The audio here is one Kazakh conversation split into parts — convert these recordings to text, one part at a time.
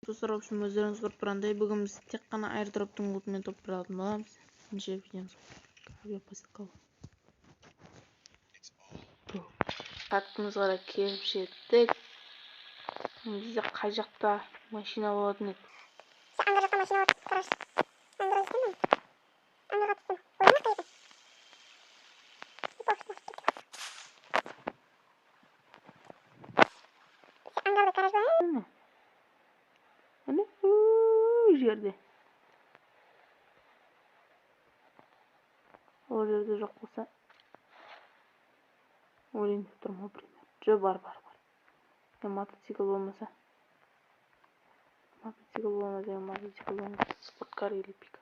Dostlar, общем өздеріңіз көріп тұрғандай, бүгін біз тек қана airdrop'тың лутымен топ алатын боламыз. Неше видеомыз авиапосылка. Хатымызға да келіп жеттік. Бізде қай жақта машина болатын еді? Анда жақта машина бар. Қараш. Анда қайсың? Анда қатыстым. Ойнақ қайсың? Анда гараж бар. Ана жерде. Ол жерде жоқ болса, ойланып тұрмын, например. Жо бар. Мотоцикл болмаса. Спорткар или пикап.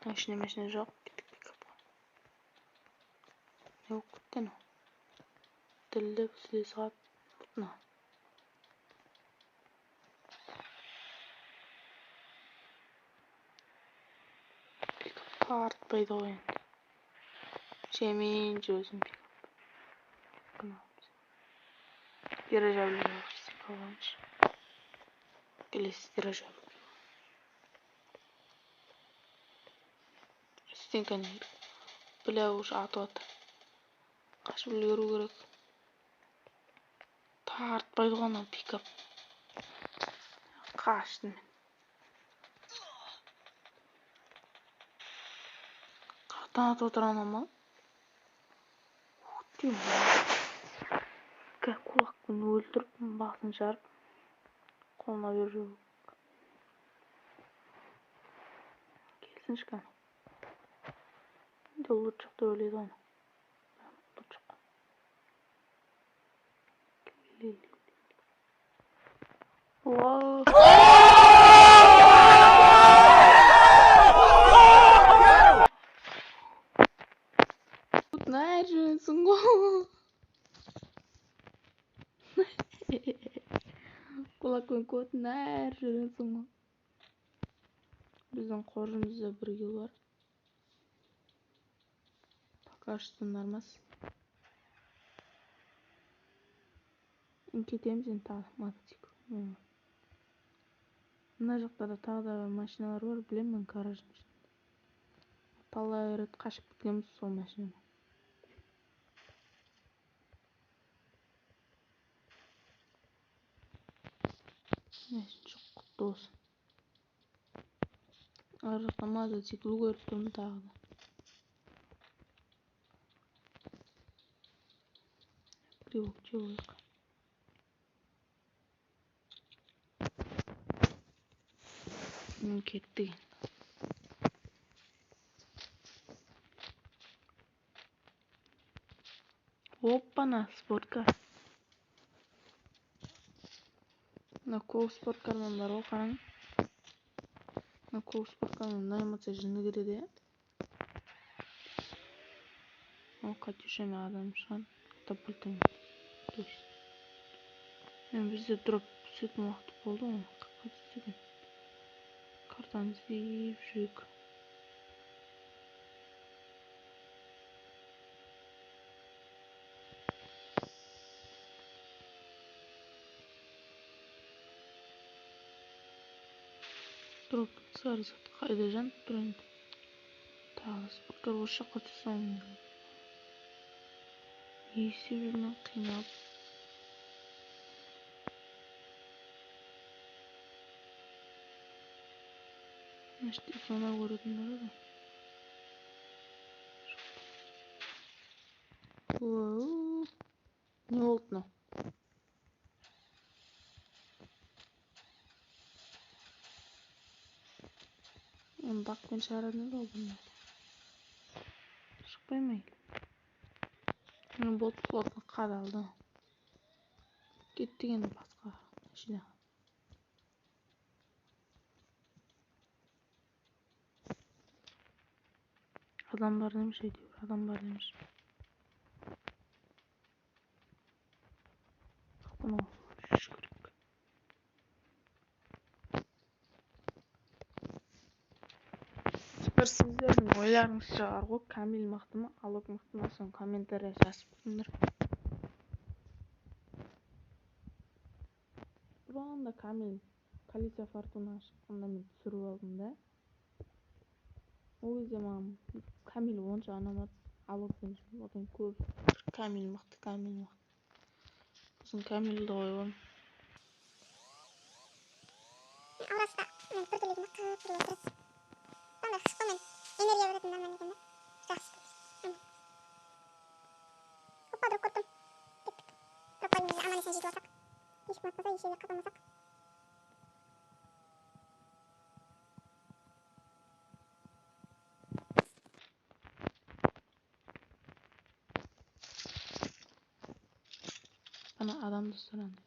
Машина жоқ, пикап. Не болып кетті ана? Тілдеп сөйлей сағат бұтына. Пикап артпайды ғой енді. Жемен жүрсін пикап. Дирижабль жақсы қалғаншы. Келесі дирижабль. Стенканы бля уж атып. Қашып үлгеру керек. Тартпайды ғой ана пикап. Қаштым. Қартан атып отыр ана ма? Кулакпен өлтіріп, басын жарып, қолына беріп жүру. Келсінші кәне. Енді лут жоқ деп ойлайды оны. Лут жоқ. Құтынай жүрсің ғой. Кулакпен құтынай жүрсің ғой. Біздің қоржымызда 1 кил бар. Пока что нормас. Кетеміз енді тағы мотоцикл. Мына жақта да тағы да машиналар бар, білем мен гараждың ішінде. Талай рет қашып кеткенбіз сол машинаны. Жоқ, құтты болсын. Ар жақта мотоцикл көріп тұрмын тағы да. Кривок человек. Кеттік. Оппана, спорткар. Накол спорткармен бар ғой, қараң. Накол спорткармен найматса жыны кіреді. Ол Катюшамен адам шыған. Катапультамен. Мен бізде дроп түсетін уақыт болды ғой. Қаққа түсетін. Картаны іздеп жүрек. Дроп сарызат қайда жанып тұр енді. Тағы спорткар осы жаққа түскен. Не істеп жүрмін қиналып. Мәште сонау көретін бар ғой. Не болды мынау? Бақпен шығаратын еді ол бұны. Шықпай ма? Мен болды флотын қадалды. Кеттік енді басқа машинаға. Адам бар демеш әйтеуір, адам бар демеш. Бұны жүріш керек. Достар, сіздердің ойларыңыз шығар ғой, Камил мықты ма, Алок мықты ма, соны комментария жазып тұрыңдар. Бұрында Камил Полиция Фортуна шыққанда мен түсіріп алдым да. Ол кезде маған Камил онша ұнамады. Алокпен жүрдім, одан көп Камил мықты. Сосын Камилді қойып. Аурасы да мен біртүрлі қып тұрып отырады. Андай қысқымен энергия беретін адамдар екен да. Жақсы. Опа, дұрып көрдім. Кеттік. Дұрып қалдым, аман есен жетіп алсақ. Ешкім атпаса, ешелі қаталмасақ. Ана адамды сұраңдар.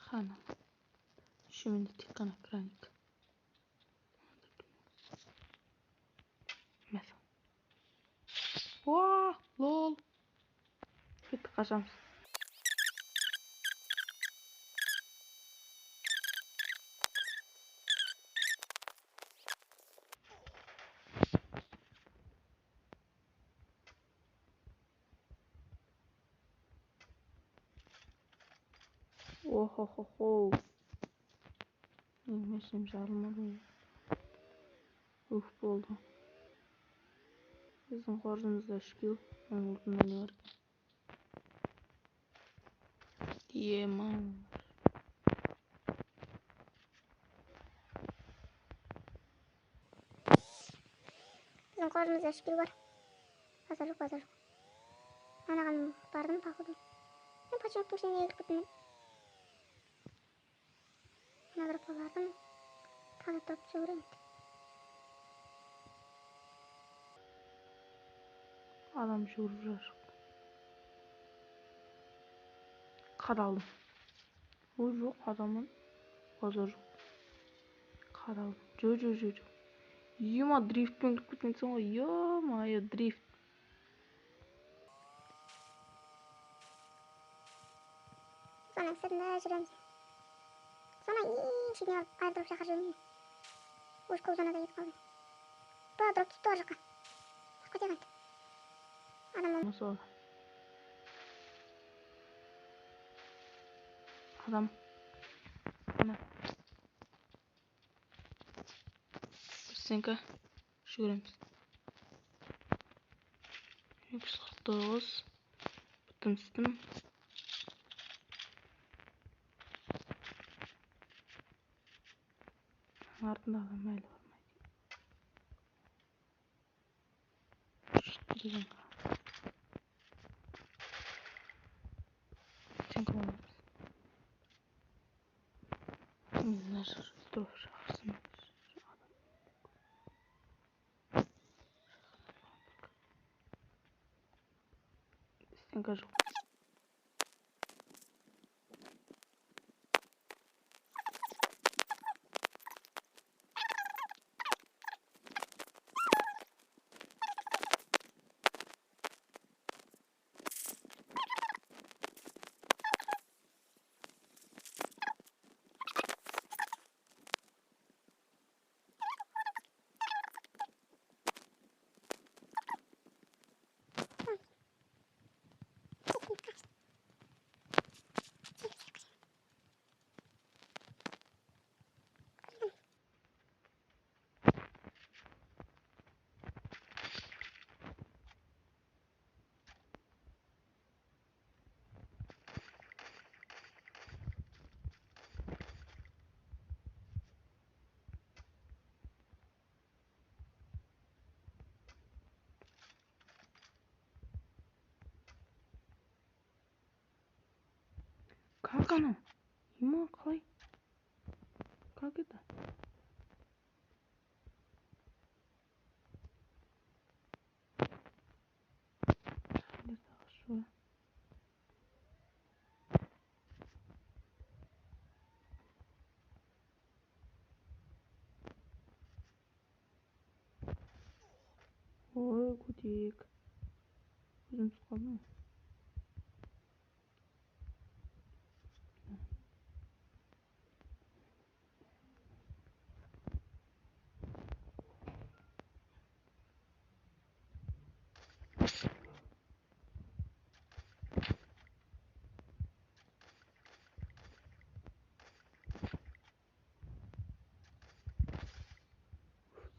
Ханым. Еще менде тек қана краник. Мәсі. Уа, лол. Кеттік, қашамыз. О-хо-хо-хо. Месім жарылмады. Уф, болды. Біздің қоржынымызда 3 кил. Оның ұлтында не бар? Еман. Біздің қоржынымызда 3 кил бар. Базар жоқ. Анаған бардым, походу. Мен почемоктың ішіне кіріп кеттім. Ана дұрыпқа бардым. Тағы тұрып түсе көремін. Адам жүгіріп жатыр. Қадалдым. Ой, жоқ, адамын. Базар жоқ. Қадалдым. Жо. Ема, дрифтпен кіріп кеткенсің ғой. Ё-майо, дрифт. Соның сыртында жүреміз. Соны ең шетіне барып айырдырып шақырып жібермеймін. Өз көп зонада кетіп қалдым. Бұға дұрып тұтты ол жаққа. Жаққа тек айтты. Адам ол. Мысалы. Адам. Ана. Бірсенкі. Жүгіреміз. 249. Бітімістім. Артында адам әлі бармайды. Деген. Сенкі боламыз. Мына дұрып шақырсын. Сенкі жоқ. Как оно? Ема, қалай? Как это? Что? Ой, көтек. Көзім түсіп қалды ма?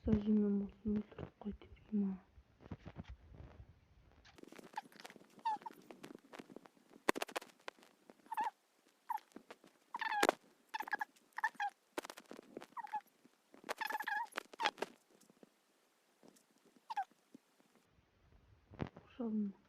Сажимен болсын өлтіріп қойды деймін. Ошалма.